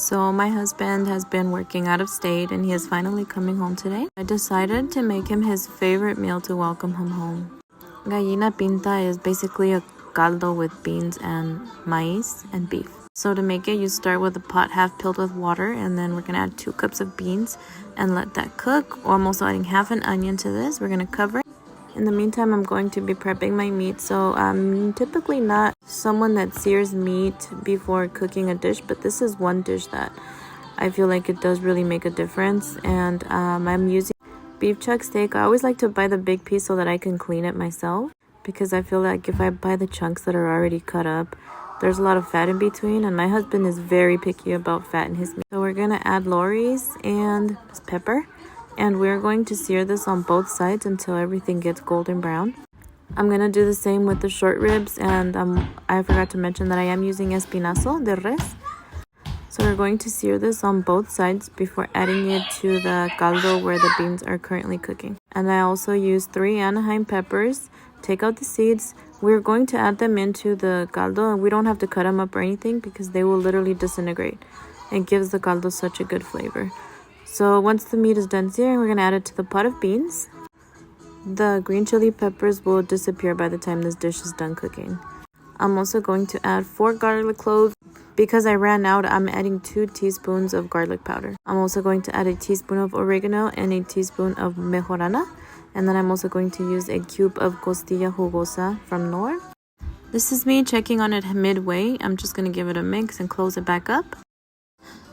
So my husband has been working out of state and he is finally coming home today. I decided to make him his favorite meal to welcome him home. Gallina Pinta is basically a caldo with beans and maize and beef. So to make it, you start with a pot half filled with water, and then we're going to add 2 cups of beans and let that cook. I'm also adding half an onion to this. We're going to cover it. In the meantime, I'm going to be prepping my meat. So I'm typically not someone that sears meat before cooking a dish, but this is one dish that I feel like it does really make a difference. And I'm using beef chuck steak. I always like to buy the big piece so that I can clean it myself, because I feel like if I buy the chunks that are already cut up, there's a lot of fat in between, and my husband is very picky about fat in his meat. So we're going to add Lori's and pepper, and we're going to sear this on both sides until everything gets golden brown. I'm going to do the same with the short ribs, and I forgot to mention that I am using espinazo de res. So we're going to sear this on both sides before adding it to the caldo where the beans are currently cooking. And I also used 3 Anaheim peppers. Take out the seeds. We're going to add them into the caldo, and we don't have to cut them up or anything because they will literally disintegrate. It gives the caldo such a good flavor. So once the meat is done searing, we're going to add it to the pot of beans. The green chili peppers will disappear by the time this dish is done cooking. I'm also going to add 4 garlic cloves. Because I ran out, I'm adding 2 teaspoons of garlic powder. I'm also going to add a teaspoon of oregano and a teaspoon of mejorana. And then I'm also going to use a cube of costilla jugosa from Knorr. This is me checking on it midway. I'm just going to give it a mix and close it back up.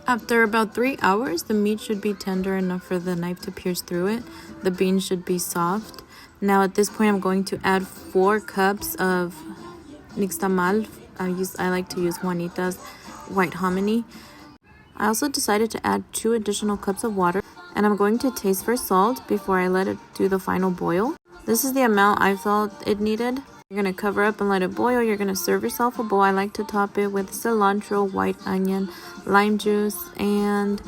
After about 3 hours, the meat should be tender enough for the knife to pierce through it. The beans should be soft. Now at this point, I'm going to add 4 cups of nixtamal. I like to use Juanita's white hominy. I also decided to add 2 additional cups of water, and I'm going to taste for salt before I let it do the final boil. This is the amount I felt it needed. You're going to cover up and let it boil. You're going to serve yourself a bowl. I like to top it with cilantro, white onion, lime juice, and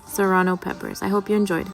serrano peppers. I hope you enjoyed.